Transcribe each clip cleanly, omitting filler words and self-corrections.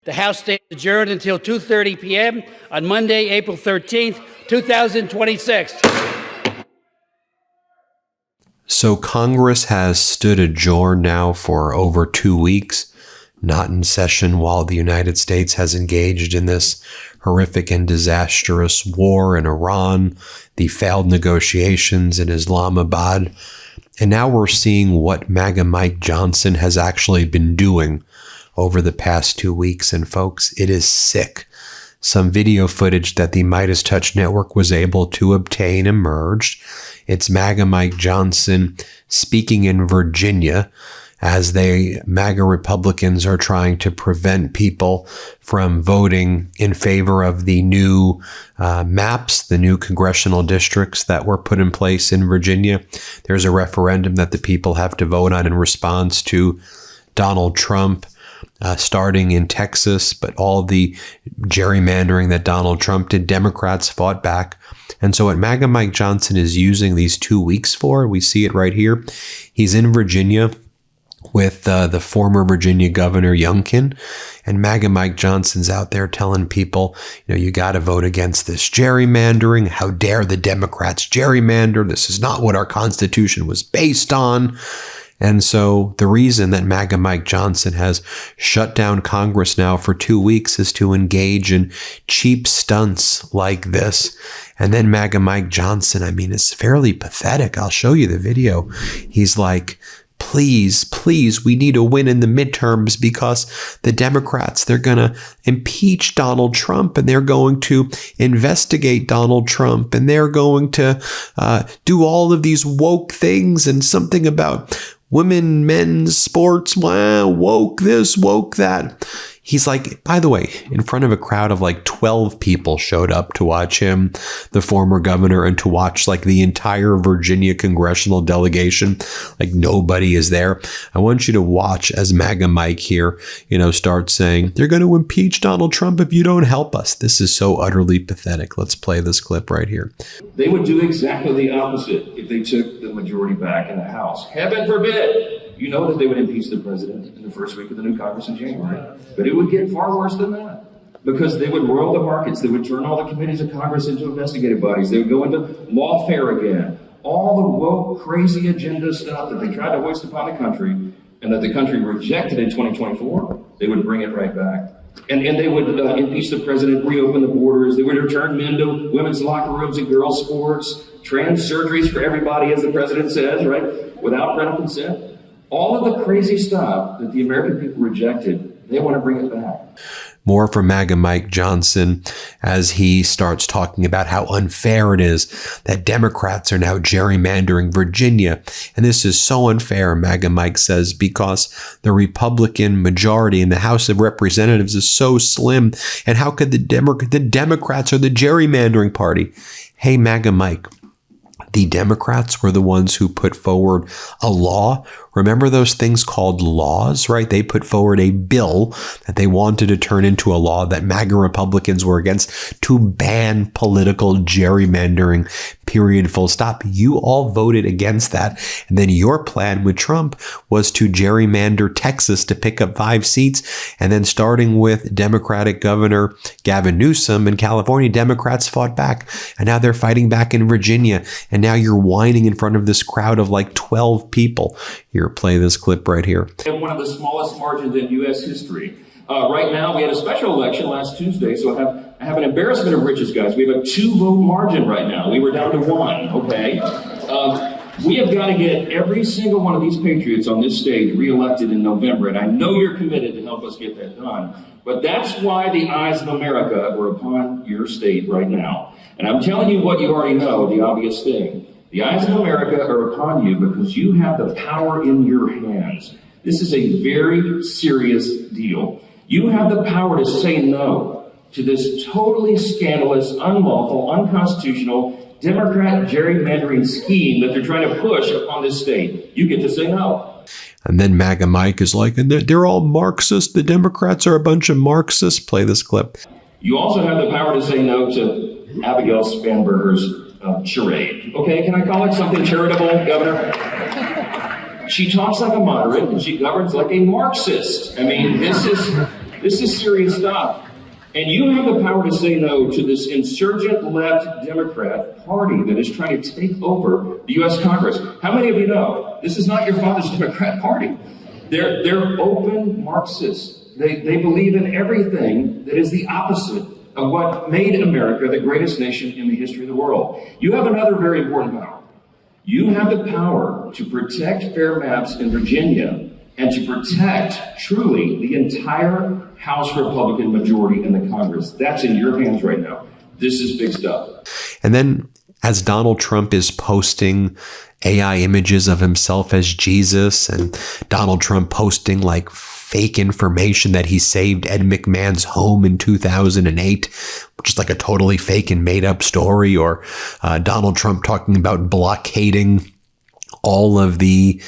The House stays adjourned until 2:30 p.m. on Monday, April 13th, 2026. So Congress has stood adjourned now for over 2 weeks, not in session while the United States has engaged in this horrific and disastrous war in Iran, the failed negotiations in Islamabad. And now we're seeing what MAGA Mike Johnson has actually been doing over the past 2 weeks. And folks, it is sick. Some video footage that the MeidasTouch network was able to obtain emerged. It's MAGA Mike Johnson speaking in Virginia as MAGA Republicans are trying to prevent people from voting in favor of the new maps, the new congressional districts that were put in place in Virginia. There's a referendum that the people have to vote on in response to Donald Trump. Starting in Texas, but all the gerrymandering that Donald Trump did, Democrats fought back. And so what MAGA Mike Johnson is using these 2 weeks for, we see it right here. He's in Virginia with the former Virginia Governor Youngkin, and MAGA Mike Johnson's out there telling people, you got to vote against this gerrymandering. How dare the Democrats gerrymander? This is not what our Constitution was based on. And so the reason that MAGA Mike Johnson has shut down Congress now for 2 weeks is to engage in cheap stunts like this. And then MAGA Mike Johnson, it's fairly pathetic. I'll show you the video. He's like, please, we need a win in the midterms because the Democrats, they're going to impeach Donald Trump and they're going to investigate Donald Trump and they're going to do all of these woke things and something about women, men's sports, wow, woke this, woke that. He's like, by the way, in front of a crowd of like 12 people showed up to watch him, the former governor, and to watch like the entire Virginia congressional delegation. Like nobody is there. I want you to watch as MAGA Mike here, starts saying, they're going to impeach Donald Trump if you don't help us. This is so utterly pathetic. Let's play this clip right here. They would do exactly the opposite if they took the majority back in the House. Heaven forbid. You know that they would impeach the president in the first week of the new Congress in January. But it would get far worse than that. Because they would roil the markets. They would turn all the committees of Congress into investigative bodies. They would go into lawfare again. All the woke, crazy agenda stuff that they tried to hoist upon the country and that the country rejected in 2024, they would bring it right back. And they would impeach the president, reopen the borders. They would return men to women's locker rooms and girls' sports. Trans surgeries for everybody, as the president says, right? Without parental consent. All of the crazy stuff that the American people rejected, they want to bring it back. More from MAGA Mike Johnson as he starts talking about how unfair it is that Democrats are now gerrymandering Virginia. And this is so unfair, MAGA Mike says, because the Republican majority in the House of Representatives is so slim. And how could the Democrats are the gerrymandering party? Hey, MAGA Mike. The Democrats were the ones who put forward a law. Remember those things called laws, right? They put forward a bill that they wanted to turn into a law that MAGA Republicans were against to ban political gerrymandering, period, full stop. You all voted against that. And then your plan with Trump was to gerrymander Texas to pick up 5 seats. And then starting with Democratic Governor Gavin Newsom in California, Democrats fought back. And now they're fighting back in Virginia. And now you're whining in front of this crowd of like 12 people. Here, play this clip right here. One of the smallest margins in U.S. history. Right now, we had a special election last Tuesday, so I have an embarrassment of riches, guys. We have a 2-vote margin right now. We were down to 1, okay? We have got to get every single one of these patriots on this stage reelected in November, and I know you're committed to help us get that done. But that's why the eyes of America are upon your state right now. And I'm telling you what you already know, the obvious thing. The eyes of America are upon you because you have the power in your hands. This is a very serious deal. You have the power to say no to this totally scandalous, unlawful, unconstitutional Democrat gerrymandering scheme that they're trying to push upon this state. You get to say no. And then MAGA Mike is like, and they're all Marxists. The Democrats are a bunch of Marxists. Play this clip. You also have the power to say no to Abigail Spanberger's charade. Okay, can I call it something charitable, Governor? She talks like a moderate and she governs like a Marxist. I mean, this is This is serious stuff. And you have the power to say no to this insurgent left Democrat party that is trying to take over the U.S. Congress. How many of you know this is not your father's Democrat party? They're open Marxists. They believe in everything that is the opposite of what made America the greatest nation in the history of the world. You have another very important power. You have the power to protect fair maps in Virginia and to protect, truly, the entire House Republican majority in the Congress. That's in your hands right now. This is big stuff. And then as Donald Trump is posting AI images of himself as Jesus, and Donald Trump posting like fake information that he saved Ed McMahon's home in 2008, which is like a totally fake and made up story, or Donald Trump talking about blockading all of the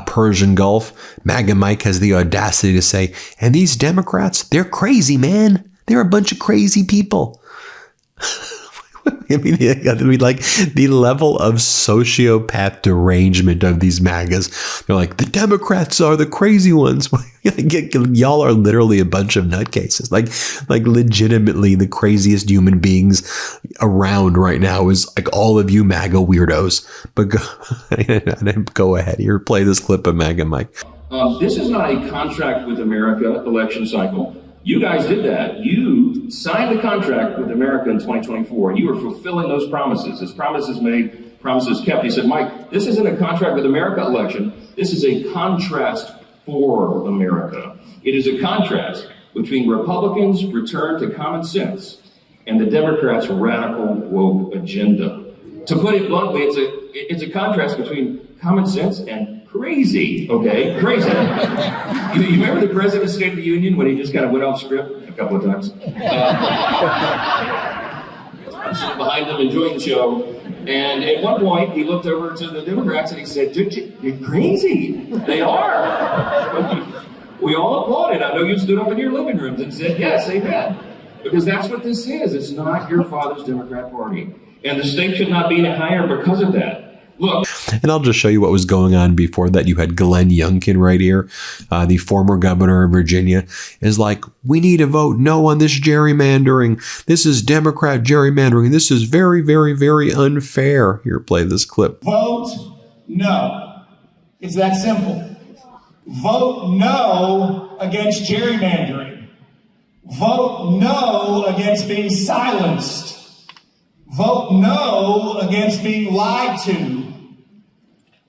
Persian Gulf, MAGA Mike has the audacity to say, and these Democrats, they're crazy, man. They're a bunch of crazy people. I mean, like the level of sociopath derangement of these MAGAs. They're like, the Democrats are the crazy ones. Y'all are literally a bunch of nutcases. Like legitimately the craziest human beings around right now is like all of you MAGA weirdos. But go ahead here, play this clip of MAGA Mike. This is not a contract with America election cycle. You guys did that. You signed the contract with America in 2024, and you were fulfilling those promises. As promises made, promises kept. He said, Mike, this isn't a contract with America election. This is a contrast for America. It is a contrast between Republicans' return to common sense and the Democrats' radical woke agenda. To put it bluntly, it's a contrast between common sense and crazy, okay? Crazy. You remember the President's State of the Union when he just kind of went off script a couple of times? I was sitting behind him enjoying the show, and at one point he looked over to the Democrats and he said, "You're crazy. They are." We all applauded. I know you stood up in your living rooms and said, "Yes, amen." Because that's what this is. It's not your father's Democrat Party. And the state should not be higher because of that. Look. And I'll just show you what was going on before that. You had Glenn Youngkin right here, the former governor of Virginia, is like, we need to vote no on this gerrymandering. This is Democrat gerrymandering. This is very, very, very unfair. Here, play this clip. Vote no. It's that simple. Vote no against gerrymandering. Vote no against being silenced. Vote no against being lied to.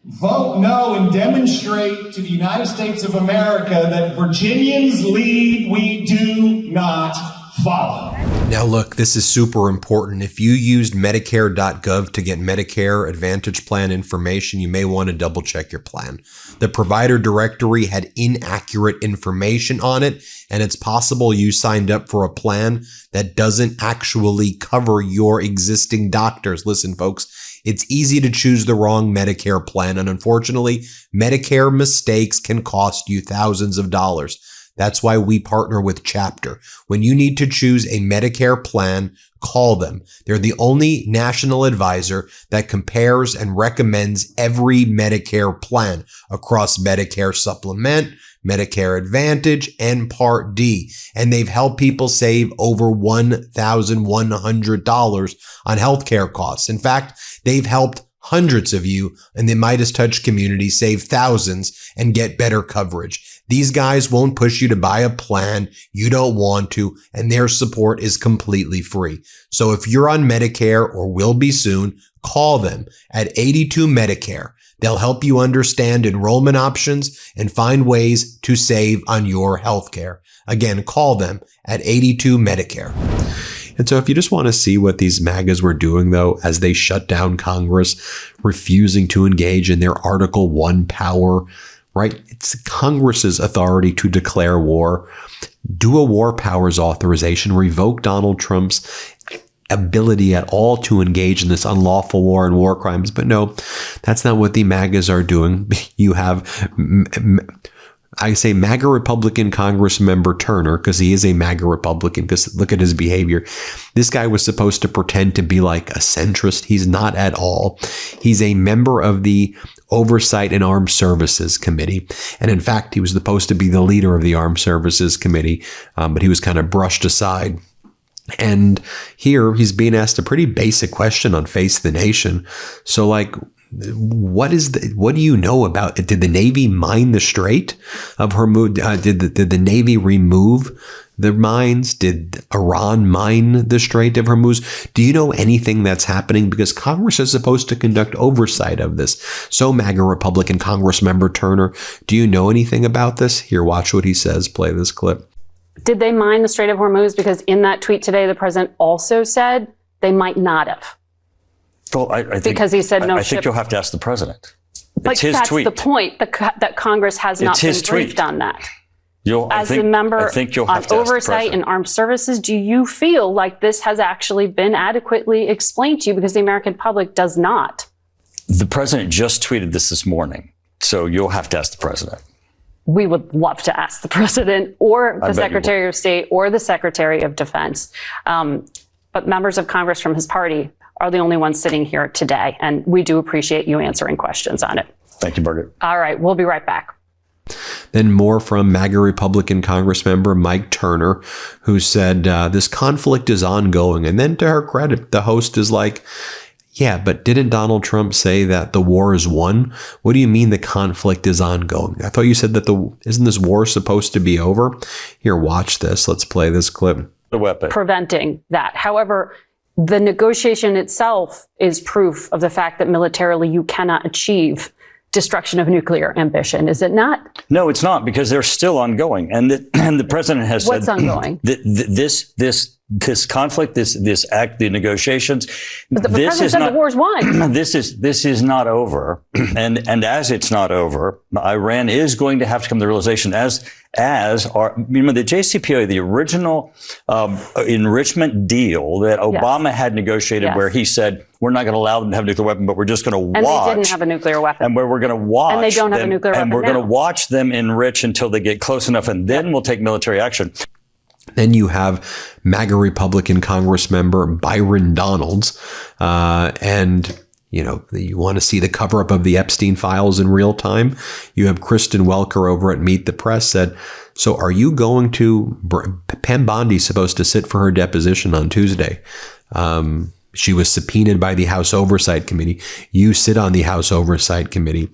Vote no and demonstrate to the United States of America that Virginians lead we do not follow. Now look, this is super important. If you used Medicare.gov to get Medicare Advantage Plan information, you may want to double check your plan. The provider directory had inaccurate information on it, and it's possible you signed up for a plan that doesn't actually cover your existing doctors. Listen, folks, it's easy to choose the wrong Medicare plan, and unfortunately, Medicare mistakes can cost you thousands of dollars. That's why we partner with Chapter. When you need to choose a Medicare plan, call them. They're the only national advisor that compares and recommends every Medicare plan across Medicare Supplement, Medicare Advantage, and Part D. And they've helped people save over $1,100 on healthcare costs. In fact, they've helped hundreds of you in the MeidasTouch community save thousands and get better coverage. These guys won't push you to buy a plan you don't want to, and their support is completely free. So if you're on Medicare or will be soon, call them at 82 Medicare. They'll help you understand enrollment options and find ways to save on your healthcare. Again, call them at 82 Medicare. And so if you just want to see what these MAGAs were doing, though, as they shut down Congress, refusing to engage in their Article 1 power, right? It's Congress's authority to declare war, do a war powers authorization, revoke Donald Trump's ability at all to engage in this unlawful war and war crimes. But no, that's not what the MAGAs are doing. You have I say MAGA Republican Congress member Turner, because he is a MAGA Republican, because look at his behavior. This guy was supposed to pretend to be like a centrist. He's not at all. He's a member of the Oversight and Armed Services Committee. And in fact, he was supposed to be the leader of the Armed Services Committee, but he was kind of brushed aside. And here he's being asked a pretty basic question on Face the Nation. So like, what do you know about it? Did the Navy mine the Strait of Hormuz? Did the Navy remove the mines? Did Iran mine the Strait of Hormuz? Do you know anything that's happening? Because Congress is supposed to conduct oversight of this. So MAGA Republican Congress member Turner, do you know anything about this? Here, watch what he says. Play this clip. Did they mine the Strait of Hormuz? Because in that tweet today, the president also said they might not have. Well, I think, because he said no. I think you'll have to ask the president. But it's his that's tweet. The point that Congress has not been briefed on that. As a member on oversight and armed services, do you feel like this has actually been adequately explained to you? Because the American public does not. The president just tweeted this morning, so you'll have to ask the president. We would love to ask the president or the Secretary of State or the Secretary of Defense. But members of Congress from his party are the only ones sitting here today. And we do appreciate you answering questions on it. Thank you, Margaret. All right. We'll be right back. Then more from MAGA Republican Congress member Mike Turner, who said this conflict is ongoing. And then to her credit, the host is like, yeah, but didn't Donald Trump say that the war is won? What do you mean the conflict is ongoing? I thought you said that isn't this war supposed to be over? Here, watch this. Let's play this clip. The weapon. Preventing that. However, the negotiation itself is proof of the fact that militarily you cannot achieve destruction of nuclear ambition, is it not? No, it's not, because they're still ongoing. And the president has What's said ongoing? This conflict, this act, the negotiations. But the president said the war's won. This is not over, and as it's not over, Iran is going to have to come to the realization the JCPOA, the original enrichment deal that Obama had negotiated, where he said we're not going to allow them to have a nuclear weapon, but we're just going to watch. And they didn't have a nuclear weapon. And where we're going to watch. And they don't have a nuclear weapon. And we're going to watch them enrich until they get close enough, and then we'll take military action. Then you have MAGA Republican Congress member Byron Donalds, and you want to see the cover up of the Epstein files in real time. You have Kristen Welker over at Meet the Press said, so are you going to, Pam Bondi's supposed to sit for her deposition on Tuesday. She was subpoenaed by the House Oversight Committee. You sit on the House Oversight Committee.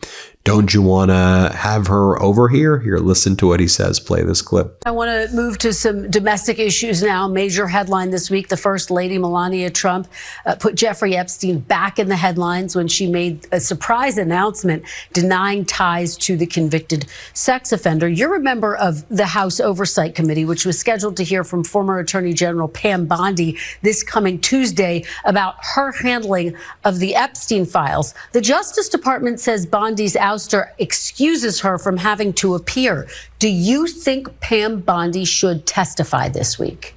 Don't you want to have her over here? Here, listen to what he says. Play this clip. I want to move to some domestic issues now. Major headline this week. The First Lady, Melania Trump, put Jeffrey Epstein back in the headlines when she made a surprise announcement denying ties to the convicted sex offender. You're a member of the House Oversight Committee, which was scheduled to hear from former Attorney General Pam Bondi this coming Tuesday about her handling of the Epstein files. The Justice Department says Bondi's ouster excuses her from having to appear. Do you think Pam Bondi should testify this week?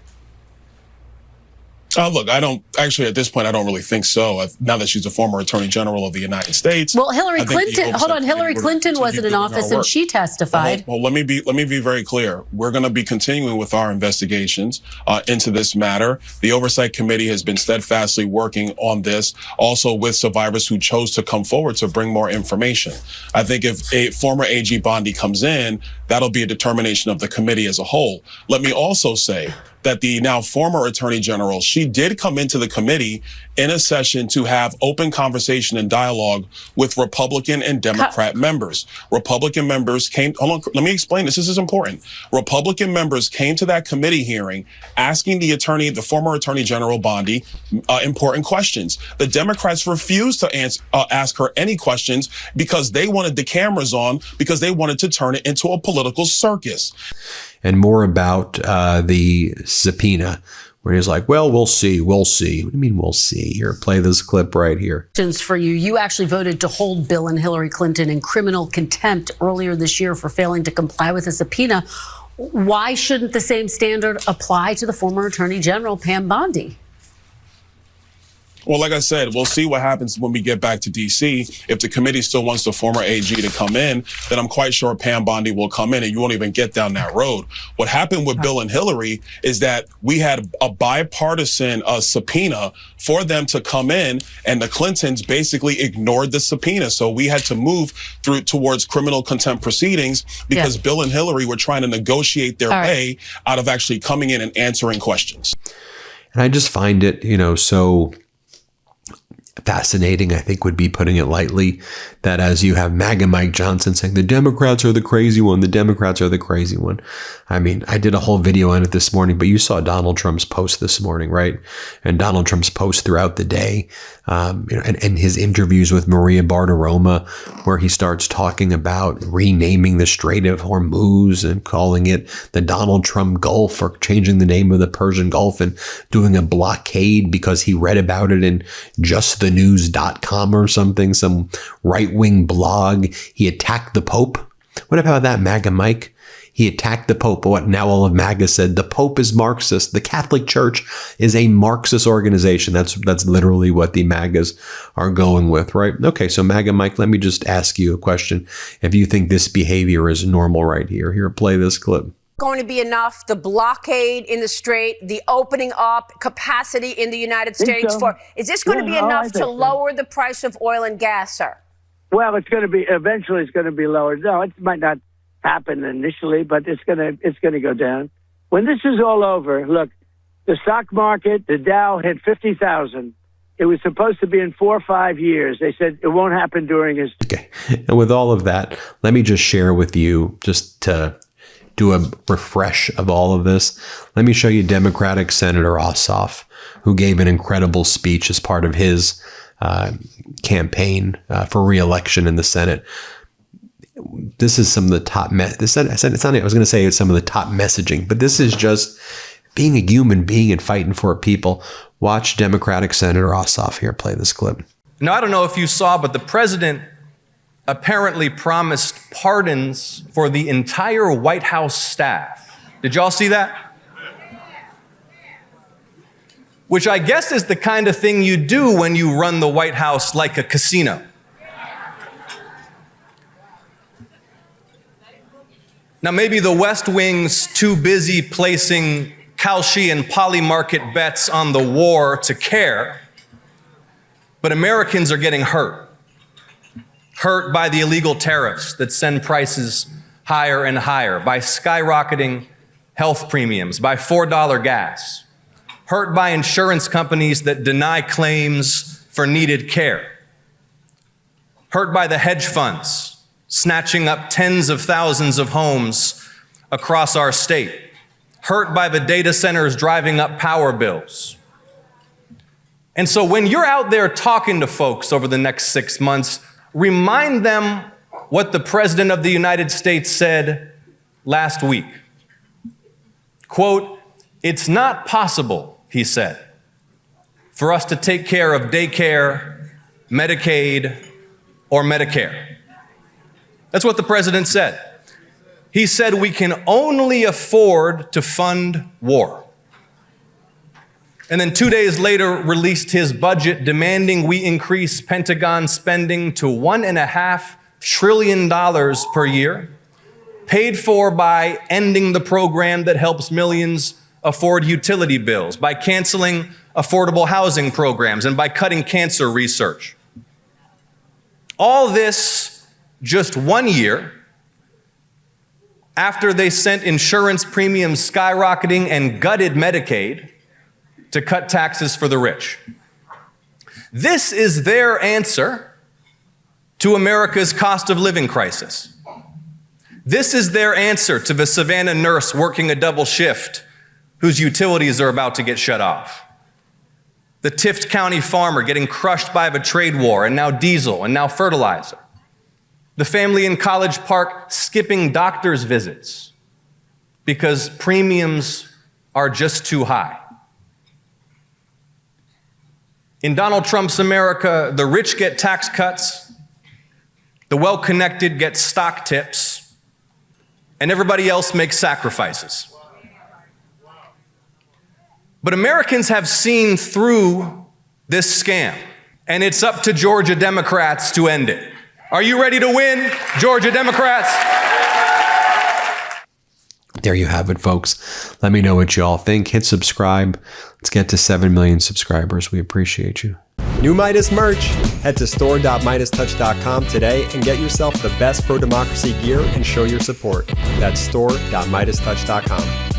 Look, I don't actually at this point, I don't really think so. Now that she's a former Attorney General of the United States. Well, Hillary Clinton, Hillary Clinton wasn't in office and she testified. Well, let me be very clear. We're going to be continuing with our investigations into this matter. The Oversight Committee has been steadfastly working on this, also with survivors who chose to come forward to bring more information. I think if a former AG Bondi comes in, that'll be a determination of the committee as a whole. Let me also say that the now former Attorney General, she did come into the committee in a session to have open conversation and dialogue with Republican and Democrat members. Republican members came, hold on, let me explain this is important. Republican members came to that committee hearing asking the former Attorney General Bondi, important questions. The Democrats refused to ask her any questions because they wanted the cameras on, because they wanted to turn it into a political circus. And more about the subpoena, where he's like, well, we'll see. What do you mean we'll see? Here, play this clip right here. For you, you actually voted to hold Bill and Hillary Clinton in criminal contempt earlier this year for failing to comply with a subpoena. Why shouldn't the same standard apply to the former Attorney General, Pam Bondi? Well, like I said, we'll see what happens when we get back to D.C. If the committee still wants the former AG to come in, then I'm quite sure Pam Bondi will come in and you won't even get down that road. What happened with Bill and Hillary is that we had a bipartisan subpoena for them to come in, and the Clintons basically ignored the subpoena. So we had to move towards criminal contempt proceedings because Bill and Hillary were trying to negotiate their way out of actually coming in and answering questions. And I just find it, so fascinating, I think would be putting it lightly, that as you have MAGA Mike Johnson saying the Democrats are the crazy one, the Democrats are the crazy one. I mean, I did a whole video on it this morning, but you saw Donald Trump's post this morning, right? And Donald Trump's post throughout the day, and his interviews with Maria Bartiromo, where he starts talking about renaming the Strait of Hormuz and calling it the Donald Trump Gulf, or changing the name of the Persian Gulf and doing a blockade because he read about it in justthenews.com or something, some right-wing blog. He attacked the Pope. What about that, MAGA Mike? He attacked the Pope. What now all of MAGA said, the Pope is Marxist. The Catholic Church is a Marxist organization. That's literally what the MAGAs are going with, right? Okay, so MAGA Mike, let me just ask you a question. If you think this behavior is normal right here, play this clip. Going to be enough, the blockade in the Strait, the opening up capacity in the United States is this going to be enough to lower the price of oil and gas, sir? Well, eventually it's going to be lowered. No, it might not happen initially, but it's going to go down. When this is all over, look, the stock market, the Dow hit 50,000. It was supposed to be in 4 or 5 years. They said it won't happen during his. Okay. And with all of that, let me just share with you, just to do a refresh of all of this. Let me show you Democratic Senator Ossoff, who gave an incredible speech as part of his campaign for re-election in the Senate. This is some of the top. I was going to say it's some of the top messaging, but this is just being a human being and fighting for people. Watch Democratic Senator Ossoff here. Play this clip. Now, I don't know if you saw, but the president apparently promised pardons for the entire White House staff. Did y'all see that? Which I guess is the kind of thing you do when you run the White House like a casino. Now, maybe the West Wing's too busy placing Kalshi and polymarket bets on the war to care, but Americans are getting hurt. Hurt by the illegal tariffs that send prices higher and higher, by skyrocketing health premiums, by $4 gas. Hurt by insurance companies that deny claims for needed care. Hurt by the hedge funds snatching up tens of thousands of homes across our state. Hurt by the data centers driving up power bills. And so when you're out there talking to folks over the next 6 months, remind them what the President of the United States said last week. Quote, "It's not possible," he said, "for us to take care of daycare, Medicaid, or Medicare." That's what the president said. He said we can only afford to fund war. And then 2 days later released his budget demanding we increase Pentagon spending to $1.5 trillion per year, paid for by ending the program that helps millions afford utility bills, by canceling affordable housing programs, and by cutting cancer research. All this just 1 year after they sent insurance premiums skyrocketing and gutted Medicaid to cut taxes for the rich. This is their answer to America's cost of living crisis. This is their answer to the Savannah nurse working a double shift whose utilities are about to get shut off. The Tift County farmer getting crushed by the trade war and now diesel and now fertilizer. The family in College Park skipping doctor's visits because premiums are just too high. In Donald Trump's America, the rich get tax cuts, the well-connected get stock tips, and everybody else makes sacrifices. But Americans have seen through this scam. And it's up to Georgia Democrats to end it. Are you ready to win, Georgia Democrats? There you have it, folks. Let me know what you all think. Hit subscribe. Let's get to 7 million subscribers. We appreciate you. New Midas merch. Head to store.MeidasTouch.com today and get yourself the best pro-democracy gear and show your support. That's store.MeidasTouch.com.